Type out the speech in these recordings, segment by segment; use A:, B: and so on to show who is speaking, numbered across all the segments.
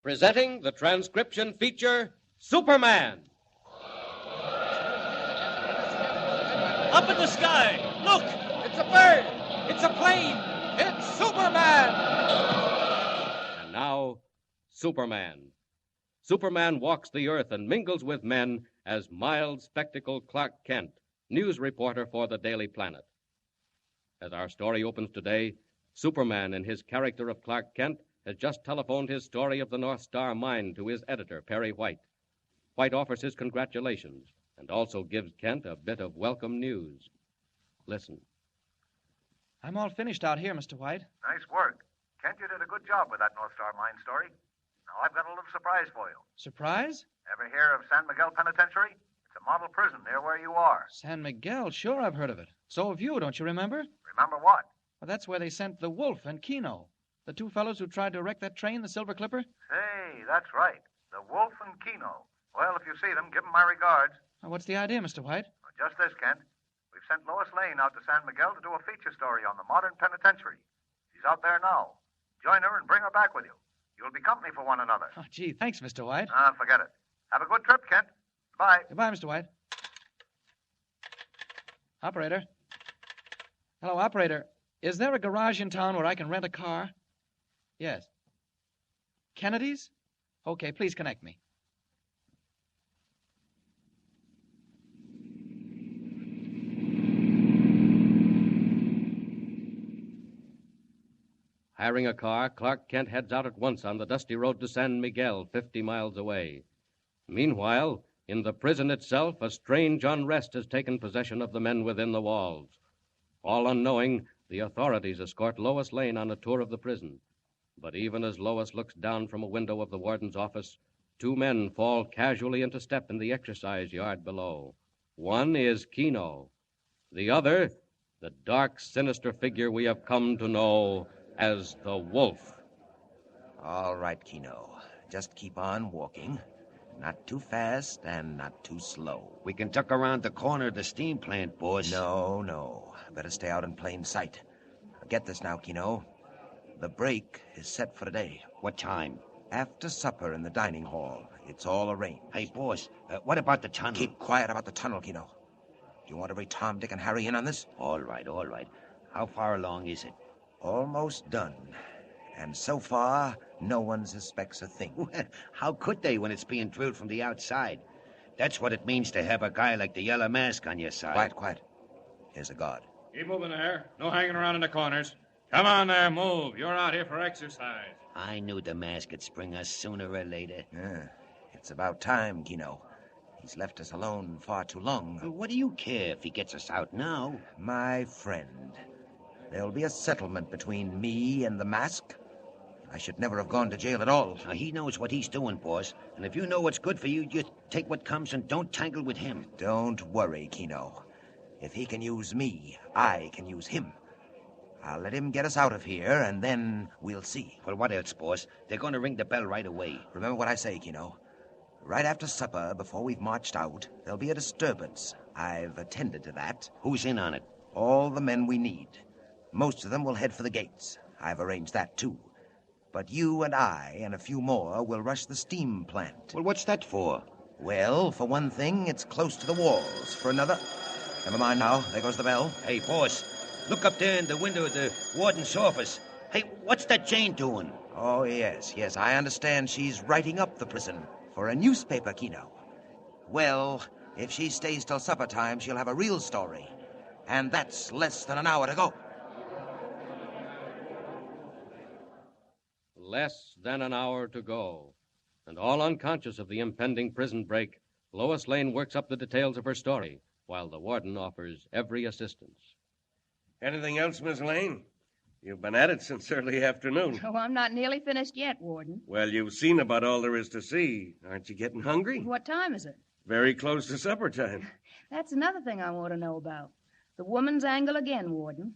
A: presenting the transcription feature, Superman.
B: Up in the sky! Look!
A: It's a bird! It's a plane! It's Superman! And now, Superman. Superman walks the earth and mingles with men as mild, spectacled Clark Kent, news reporter for the Daily Planet. As our story opens today, Superman, in his character of Clark Kent, has just telephoned his story of the North Star mine to his editor, Perry White. White offers his congratulations and also gives Kent a bit of welcome news. Listen.
C: I'm all finished out here, Mr. White.
D: Nice work. Kent, you did a good job with that North Star mine story. Now, I've got a little surprise for you.
C: Surprise?
D: Ever hear of San Miguel Penitentiary? It's a model prison near where you are.
C: San Miguel? Sure, I've heard of it. So have you, don't you remember?
D: Remember what?
C: Well, that's where they sent the Wolf and Keno. The two fellows who tried to wreck that train, the Silver Clipper.
D: Hey, that's right. The Wolf and Keno. Well, if you see them, give them my regards.
C: What's the idea, Mr. White?
D: Well, just this, Kent. We've sent Lois Lane out to San Miguel to do a feature story on the modern penitentiary. She's out there now. Join her and bring her back with you. You'll be company for one another.
C: Oh, gee, thanks, Mr. White.
D: Forget it. Have a good trip, Kent. Goodbye.
C: Goodbye, Mr. White. Operator. Hello, operator. Is there a garage in town where I can rent a car? Yes. Kennedy's? Okay, please connect me.
A: Hiring a car, Clark Kent heads out at once on the dusty road to San Miguel, 50 miles away. Meanwhile, in the prison itself, a strange unrest has taken possession of the men within the walls. All unknowing, the authorities escort Lois Lane on a tour of the prison. But even as Lois looks down from a window of the warden's office, two men fall casually into step in the exercise yard below. One is Keno. The other, the dark, sinister figure we have come to know as the Wolf.
E: All right, Keno. Just keep on walking. Not too fast and not too slow.
F: We can tuck around the corner of the steam plant, boss.
E: No. Better stay out in plain sight. Get this now, Keno. The break is set for today.
F: What time?
E: After supper in the dining hall. It's all arranged.
F: Hey, boss, what about the tunnel?
E: Keep quiet about the tunnel, Keno. Do you want to bring Tom, Dick, and Harry in on this?
F: All right. How far along is it?
E: Almost done. And so far, no one suspects a thing.
F: How could they when it's being drilled from the outside? That's what it means to have a guy like the Yellow Mask on your side.
E: Quiet. Here's a guard.
B: Keep moving there. No hanging around in the corners. Come on there, move. You're out here for exercise.
F: I knew the Mask would spring us sooner or later.
E: Yeah, it's about time, Keno. He's left us alone far too long.
F: Well, what do you care if he gets us out now?
E: My friend, there'll be a settlement between me and the Mask. I should never have gone to jail at all.
F: Now, he knows what he's doing, boss. And if you know what's good for you, just take what comes and don't tangle with him.
E: Don't worry, Keno. If he can use me, I can use him. I'll let him get us out of here, and then we'll see.
F: Well, what else, boss? They're going to ring the bell right away.
E: Remember what I say, Keno. Right after supper, before we've marched out, there'll be a disturbance. I've attended to that.
F: Who's in on it?
E: All the men we need. Most of them will head for the gates. I've arranged that, too. But you and I and a few more will rush the steam plant.
F: Well, what's that for?
E: Well, for one thing, it's close to the walls. For another... Never mind now. There goes the bell.
F: Hey, boss, look up there in the window of the warden's office. Hey, what's that Jane doing?
E: Oh, yes. I understand she's writing up the prison for a newspaper, Keno. Well, if she stays till supper time, she'll have a real story. And that's less than an hour to go.
A: Less than an hour to go. And all unconscious of the impending prison break, Lois Lane works up the details of her story, while the warden offers every assistance.
G: Anything else, Miss Lane? You've been at it since early afternoon.
H: Oh, I'm not nearly finished yet, Warden.
G: Well, you've seen about all there is to see. Aren't you getting hungry?
H: What time is it?
G: Very close to supper time.
H: That's another thing I want to know about. The woman's angle again, Warden.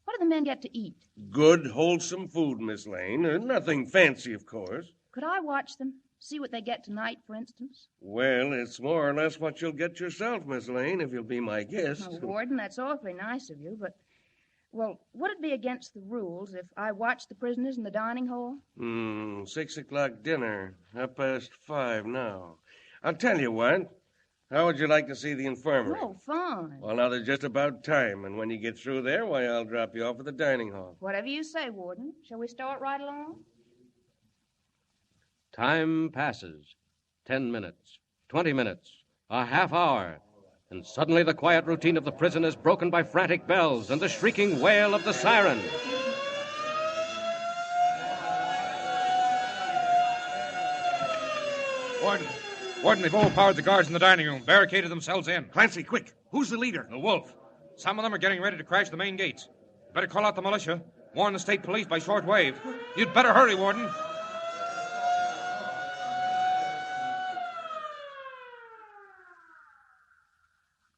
H: What do the men get to eat?
G: Good, wholesome food, Miss Lane. Nothing fancy, of course.
H: Could I watch them? See what they get tonight, for instance?
G: Well, it's more or less what you'll get yourself, Miss Lane, if you'll be my guest.
H: Oh, Warden, that's awfully nice of you, but Well, would it be against the rules if I watched the prisoners in the dining hall?
G: 6 o'clock dinner. 5:30 now. I'll tell you what. How would you like to see the infirmary?
H: Oh, fine.
G: Well, now there's just about time, and when you get through there, why, I'll drop you off at the dining hall.
H: Whatever you say, Warden. Shall we start right along?
A: Time passes. 10 minutes, 20 minutes, a half hour, and suddenly the quiet routine of the prison is broken by frantic bells and the shrieking wail of the siren.
B: Warden, they've overpowered the guards in the dining room, barricaded themselves in.
G: Clancy, quick. Who's the leader?
B: The Wolf. Some of them are getting ready to crash the main gates. You better call out the militia, warn the state police by short wave. You'd better hurry, Warden.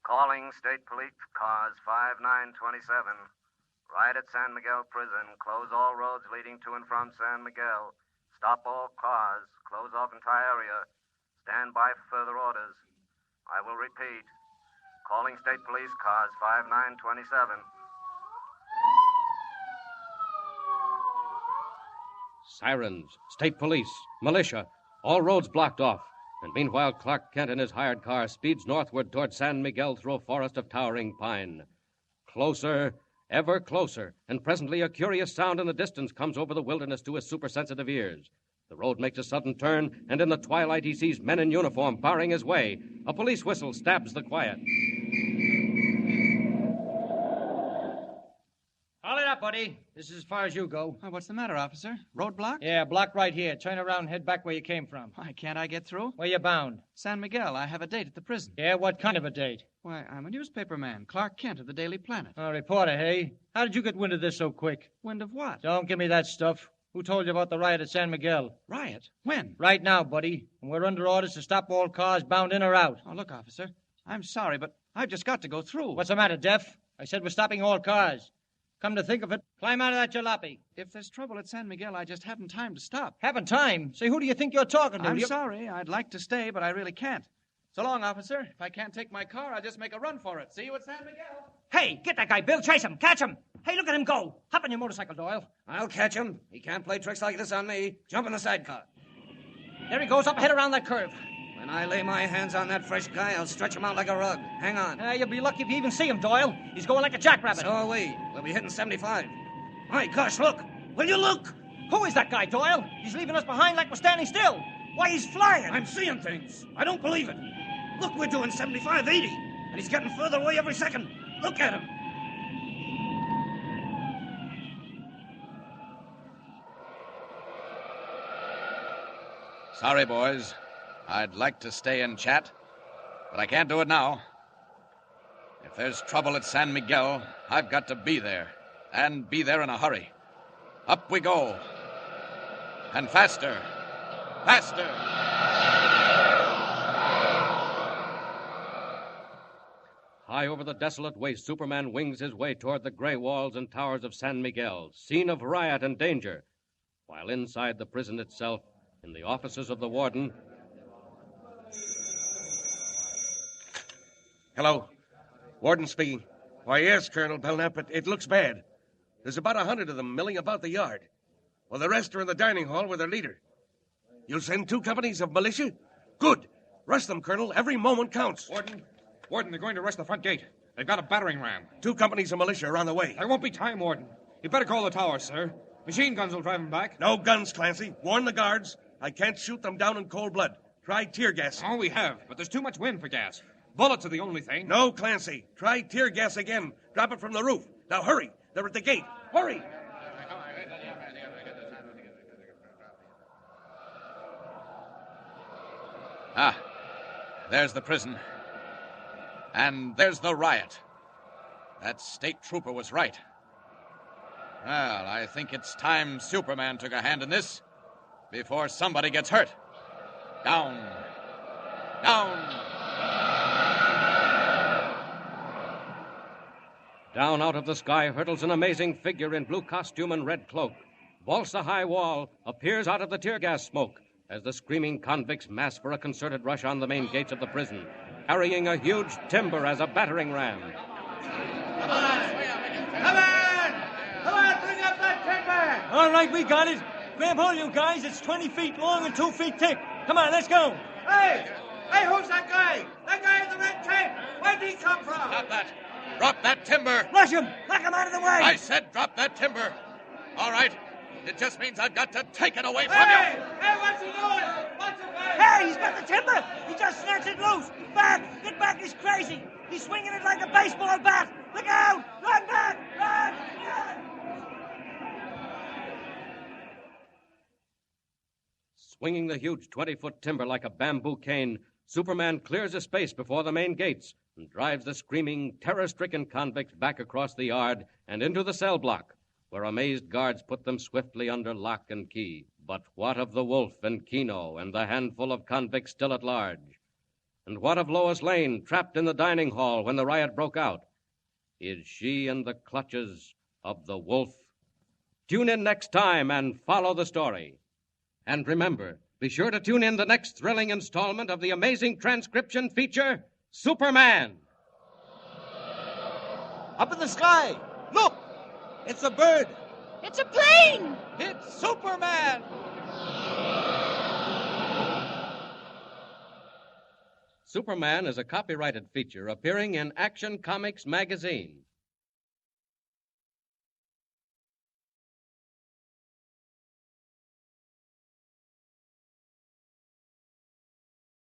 D: Calling state police cars 5927. Riot at San Miguel Prison. Close all roads leading to and from San Miguel. Stop all cars. Close off entire area. Stand by for further orders. I will repeat. Calling state police cars 5927.
A: Sirens, state police, militia, all roads blocked off. And meanwhile, Clark Kent in his hired car speeds northward toward San Miguel through a forest of towering pine. Closer, ever closer, and presently a curious sound in the distance comes over the wilderness to his supersensitive ears. The road makes a sudden turn, and in the twilight he sees men in uniform barring his way. A police whistle stabs the quiet.
I: Haul it up, buddy. This is as far as you go.
C: Oh, what's the matter, officer? Road blocked?
I: Yeah, block right here. Turn around and head back where you came from.
C: Why, can't I get through?
I: Where you bound?
C: San Miguel. I have a date at the prison.
I: Yeah, what kind of a date?
C: Why, I'm a newspaper man, Clark Kent of the Daily Planet.
I: A reporter, hey? How did you get wind of this so quick?
C: Wind of what?
I: Don't give me that stuff. Who told you about the riot at San Miguel?
C: Riot? When?
I: Right now, buddy. And we're under orders to stop all cars bound in or out.
C: Oh, look, officer. I'm sorry, but I've just got to go through.
I: What's the matter, deaf? I said we're stopping all cars. Come to think of it, climb out of that jalopy.
C: If there's trouble at San Miguel, I just haven't time to stop.
I: Haven't time? Say, who do you think you're talking to?
C: I'm sorry. I'd like to stay, but I really can't. So long, officer. If I can't take my car, I'll just make a run for it. See you at San Miguel.
I: Hey, get that guy, Bill. Chase him. Catch him. Hey, look at him go. Hop on your motorcycle, Doyle.
E: I'll catch him. He can't play tricks like this on me. Jump in the sidecar.
I: There he goes, up ahead around that curve.
E: When I lay my hands on that fresh guy, I'll stretch him out like a rug. Hang on.
I: You'll be lucky if you even see him, Doyle. He's going like a jackrabbit.
E: So are we. We'll be hitting 75. My gosh, look. Will you look?
I: Who is that guy, Doyle? He's leaving us behind like we're standing still. Why, he's flying.
E: I'm seeing things. I don't believe it. Look, we're doing 75, 80. And he's getting further away every second. Look at him.
J: Sorry, boys. I'd like to stay and chat, but I can't do it now. If there's trouble at San Miguel, I've got to be there, and be there in a hurry. Up we go. And faster. Faster.
A: High over the desolate waste, Superman wings his way toward the gray walls and towers of San Miguel, scene of riot and danger, while inside the prison itself, in the offices of the warden...
G: Hello. Warden speaking. Why, yes, Colonel Belknap, but it looks bad. There's about 100 of them milling about the yard. Well, the rest are in the dining hall with their leader. You'll send 2 companies of militia? Good. Rush them, Colonel. Every moment counts.
B: Warden, they're going to rush the front gate. They've got a battering ram.
G: 2 companies of militia are on the way.
B: There won't be time, Warden. You better call the tower, sir. Machine guns will drive them back.
G: No guns, Clancy. Warn the guards. I can't shoot them down in cold blood. Try tear gas.
B: Oh, we have, but there's too much wind for gas. Bullets are the only thing.
G: No, Clancy. Try tear gas again. Drop it from the roof. Now hurry. They're at the gate. Hurry.
J: Ah, there's the prison. And there's the riot. That state trooper was right. Well, I think it's time Superman took a hand in this before somebody gets hurt. Down. Down.
A: Down out of the sky hurtles an amazing figure in blue costume and red cloak. Vaults the high wall, appears out of the tear gas smoke as the screaming convicts mass for a concerted rush on the main gates of the prison, carrying a huge timber as a battering ram.
E: Come on!
I: All right, we got it. Grab hold, you guys. It's 20 feet long and 2 feet thick. Come on, let's go.
K: Hey! Hey, who's that guy? That guy in the red cape. Where'd he come from?
J: Stop that. Drop that timber.
I: Rush him. Knock him out of the way.
J: I said drop that timber. All right. It just means I've got to take it away from
K: Hey!
J: you.
K: Hey, what's he doing? What's it doing?
I: Hey, he's got the timber. He just snatched it loose. Back. Get back. He's crazy. He's swinging it like a baseball bat. Look out. Run back. Run. Run.
A: Swinging the huge 20-foot timber like a bamboo cane, Superman clears a space before the main gates and drives the screaming, terror-stricken convicts back across the yard and into the cell block, where amazed guards put them swiftly under lock and key. But what of the Wolf and Keno and the handful of convicts still at large? And what of Lois Lane, trapped in the dining hall when the riot broke out? Is she in the clutches of the Wolf? Tune in next time and follow the story. And remember, be sure to tune in the next thrilling installment of the amazing transcription feature, Superman.
I: Up in the sky. Look. It's a bird.
H: It's a plane!
I: It's Superman.
A: Superman is a copyrighted feature appearing in Action Comics magazine.